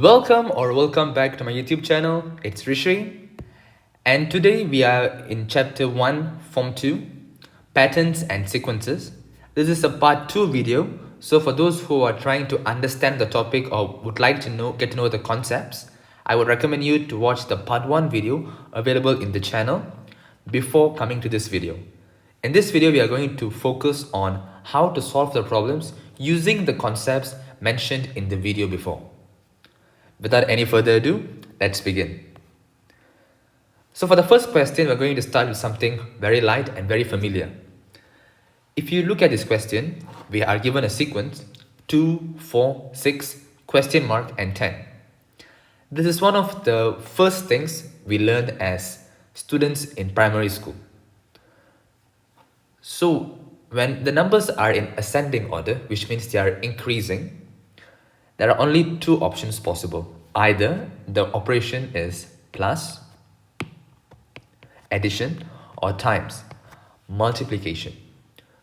Welcome back to my YouTube channel. It's Rishi, and today we are in chapter 1, form 2, patterns and sequences. This is a part 2 video. So for those who are trying to understand the topic or would like to get to know the concepts, I would recommend you to watch the part 1 video available in the channel before coming to this video. In this video, we are going to focus on how to solve the problems using the concepts mentioned in the video before. Without any further ado, let's begin. So for the first question, we're going to start with something very light and very familiar. If you look at this question, we are given a sequence 2, 4, 6, question mark and 10. This is one of the first things we learned as students in primary school. So when the numbers are in ascending order, which means they are increasing, there are only two options possible. Either the operation is plus, addition, or times, multiplication.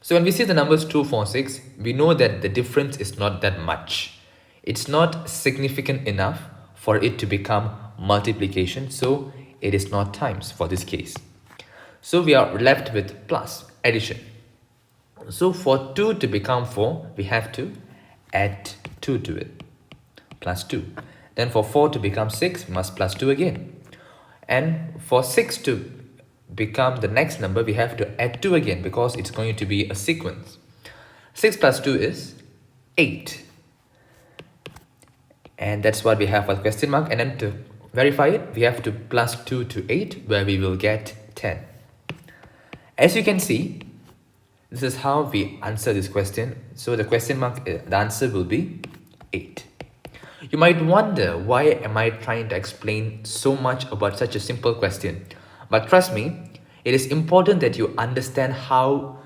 So when we see the numbers 2, 4, 6, we know that the difference is not that much. It's not significant enough for it to become multiplication, so it is not times for this case. So we are left with plus, addition. So for 2 to become 4, we have to add 2 to it. Plus 2. Then for 4 to become 6, we must plus 2 again. And for 6 to become the next number, we have to add 2 again because it's going to be a sequence. 6 plus 2 is 8. And that's what we have for the question mark. And then to verify it, we have to plus 2 to 8, where we will get 10. As you can see, this is how we answer this question. So the question mark, the answer will be 8. You might wonder, why am I trying to explain so much about such a simple question? But trust me, it is important that you understand how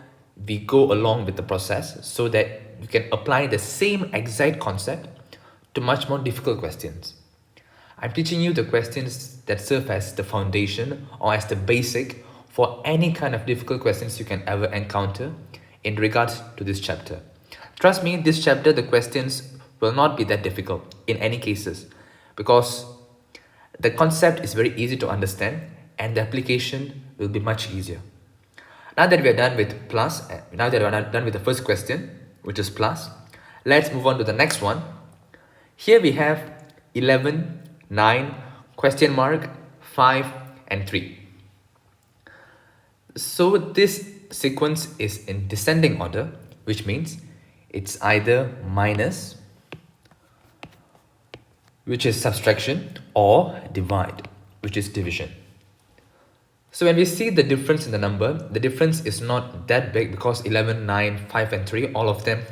we go along with the process so that you can apply the same exact concept to much more difficult questions. I'm teaching you the questions that serve as the foundation or as the basic for any kind of difficult questions you can ever encounter in regards to this chapter. Trust me, this chapter, the questions will not be that difficult in any cases because the concept is very easy to understand and the application will be much easier. Now that we are done with plus, now that we are done with the first question, which is plus, let's move on to the next one. Here we have 11, 9, question mark, 5 and 3. So this sequence is in descending order, which means it's either minus, which is subtraction, or divide, which is division. So when we see the difference in the number, the difference is not that big because 11, 9, 5 and 3, all of them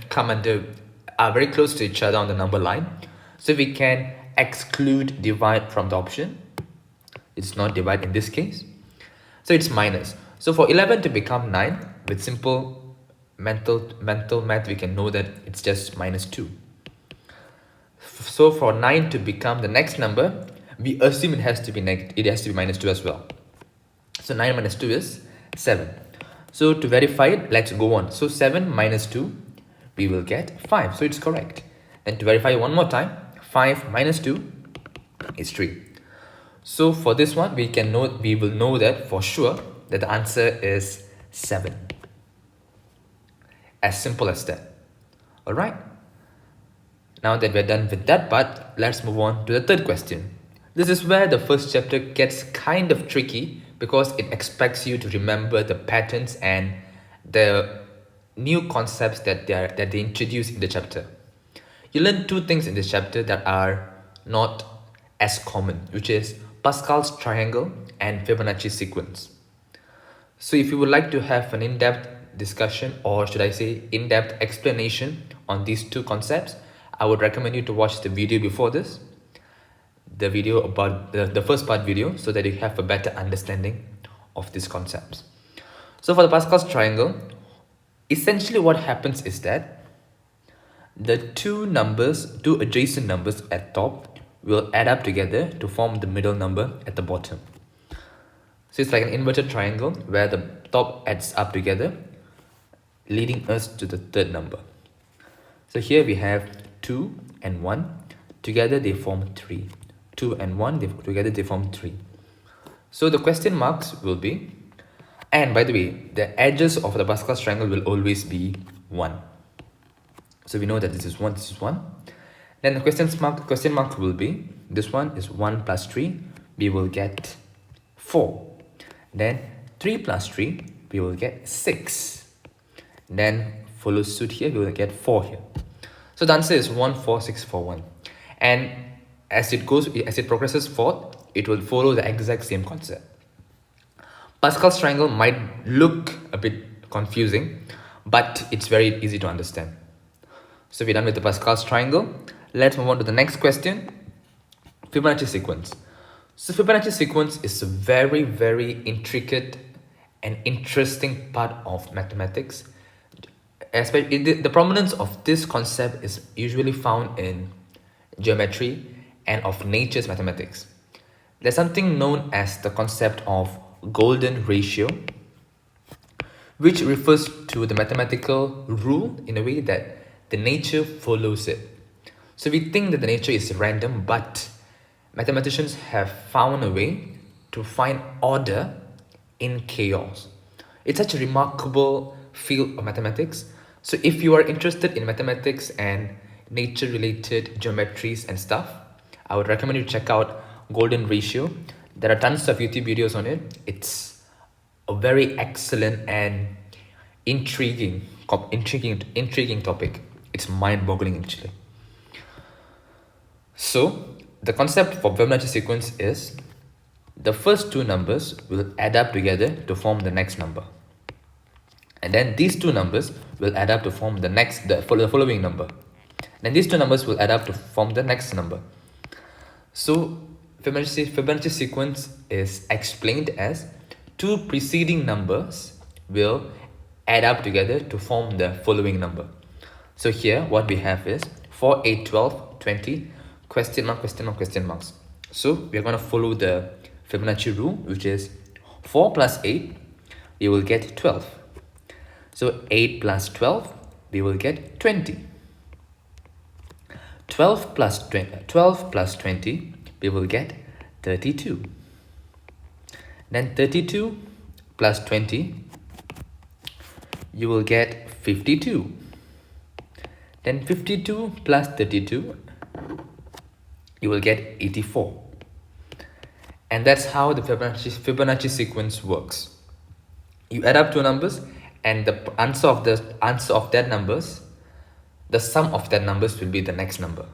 are very close to each other on the number line. So we can exclude divide from the option. It's not divide in this case. So it's minus. So for 11 to become 9, with simple mental math, we can know that it's just minus 2. So for 9 to become the next number, we assume it has to be minus 2 as well. So 9 minus 2 is 7. So to verify it, let's go on. So 7 minus 2, we will get 5. So it's correct. And to verify one more time, 5 minus 2 is 3. So for this one, we will know that for sure that the answer is 7. As simple as that. Alright? Now that we're done with that part, let's move on to the third question. This is where the first chapter gets kind of tricky because it expects you to remember the patterns and the new concepts that they introduce in the chapter. You learn two things in this chapter that are not as common, which is Pascal's triangle and Fibonacci sequence. So if you would like to have an in-depth discussion, or should I say in-depth explanation on these two concepts, I would recommend you to watch the video before this, the video about the first part video, so that you have a better understanding of these concepts. So for the Pascal's triangle, essentially what happens is that the two adjacent numbers at top will add up together to form the middle number at the bottom. So it's like an inverted triangle where the top adds up together, leading us to the third number. So here we have 2 and 1. together they form 3. 2 and 1, together they form 3. So the question marks will be, and by the way, the edges of the Pascal's triangle will always be 1. So we know that this is 1, this is 1. Then the question mark will be, this one is 1 plus 3, we will get 4. Then 3 plus 3, we will get 6. Then follow suit here, we will get 4 here. So the answer is 1, 4, 6, 4, 1. And as it progresses forth, it will follow the exact same concept. Pascal's triangle might look a bit confusing, but it's very easy to understand. So we're done with the Pascal's triangle. Let's move on to the next question. Fibonacci sequence. So Fibonacci sequence is a very, very intricate and interesting part of mathematics. Especially the prominence of this concept is usually found in geometry and of nature's mathematics. There's something known as the concept of golden ratio, which refers to the mathematical rule in a way that the nature follows it. So we think that the nature is random, but mathematicians have found a way to find order in chaos. It's such a remarkable field of mathematics. So if you are interested in mathematics and nature-related geometries and stuff, I would recommend you check out golden ratio. There are tons of YouTube videos on it. It's a very excellent and intriguing topic. It's mind-boggling actually. So the concept for Fibonacci sequence is the first two numbers will add up together to form the next number, and then these two numbers will add up to form the following number. Then these two numbers will add up to form the next number. So Fibonacci sequence is explained as two preceding numbers will add up together to form the following number. So here what we have is 4, 8, 12, 20, question mark, question mark, question marks. So we're going to follow the Fibonacci rule, which is 4 plus 8, we will get 12. So 8 plus 12, we will get 20. 12 plus 20, we will get 32. Then 32 plus 20, you will get 52. Then 52 plus 32, you will get 84. And that's how the Fibonacci sequence works. You add up two numbers, and the answer of that numbers, the sum of that numbers will be the next number.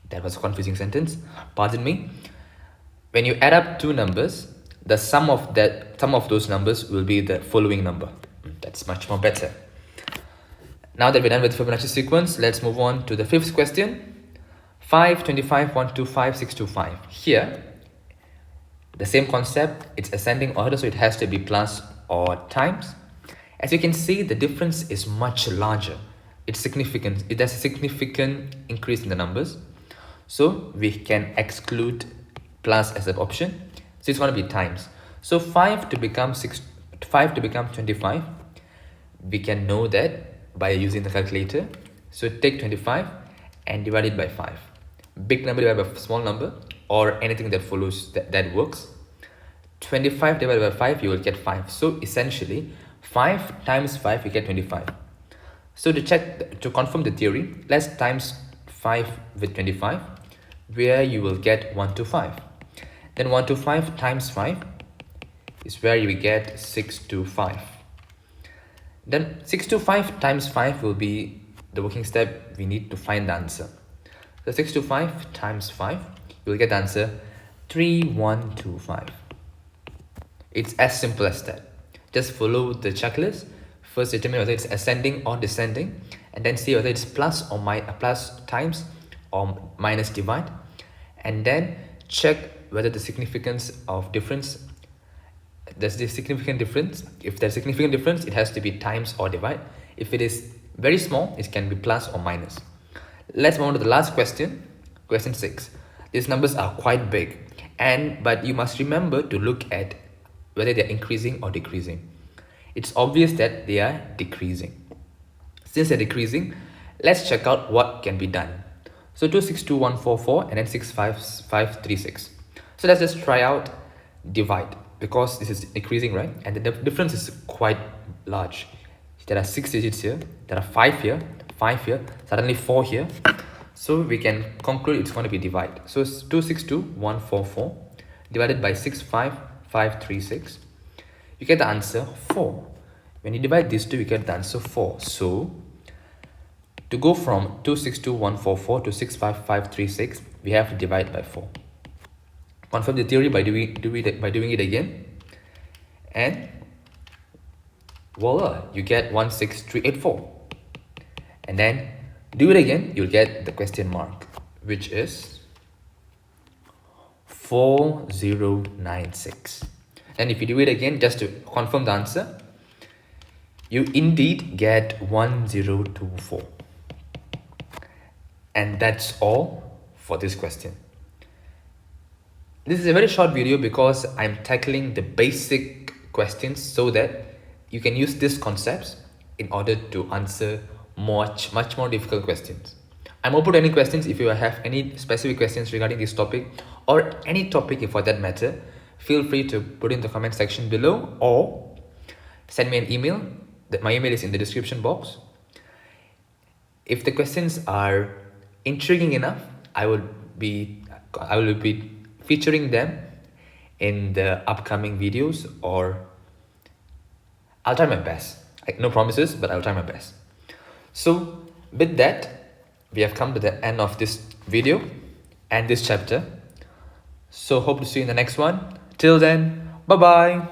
That was a confusing sentence, pardon me. When you add up two numbers, the sum of those numbers will be the following number. That's much more better. Now that we're done with the Fibonacci sequence, let's move on to the fifth question. 5, 25, 125, 625. Here, the same concept, it's ascending order, so it has to be plus or times. As you can see, the difference is much larger. It's significant. It has a significant increase in the numbers. So we can exclude plus as an option. So it's going to be times. So 5 to become 25, we can know that by using the calculator. So take 25 and divide it by 5. Big number divided by small number, or anything that follows that works. 25 divided by 5, you will get 5. So essentially 5 times 5, you get 25. So to confirm the theory, let's times 5 with 25, where you will get 125. Then 125 times 5 is where you will get 625. Then 625 times 5 will be the working step we need to find the answer. So 625 times 5, you will get the answer 3125. It's as simple as that. Just follow the checklist. First determine whether it's ascending or descending, and then see whether it's plus times or minus divide, and then check whether the significance of difference, there's the significant difference. If there's significant difference, it has to be times or divide. If it is very small, it can be plus or minus. Let's move on to the last question, question 6. These numbers are quite big, but you must remember to look at whether they're increasing or decreasing. It's obvious that they are decreasing. Since they're decreasing, let's check out what can be done. So 262,144 and then 65536. So let's just try out divide, because this is increasing, right? And the difference is quite large. There are 6 digits here, there are 5 here, 5 here, suddenly 4 here. So we can conclude it's going to be divide. So it's 262,144 divided by 65536. You get the answer 4. When you divide these two, you get the answer 4. So to go from 262,144 to 65536, we have to divide by 4. Confirm the theory by doing it again, and voila, you get 16384. And then do it again, you'll get the question mark, which is 4096. And if you do it again, just to confirm the answer, you indeed get 1024. And that's all for this question. This is a very short video because I'm tackling the basic questions so that you can use these concepts in order to answer much more difficult questions. I'm open to any questions. If you have any specific questions regarding this topic or any topic for that matter, feel free to put in the comment section below or send me an email. My email is in the description box. If the questions are intriguing enough, I will be featuring them in the upcoming videos, or I'll try my best. No promises, but I'll try my best. So with that, we have come to the end of this video and this chapter. So hope to see you in the next one. Till then, bye bye.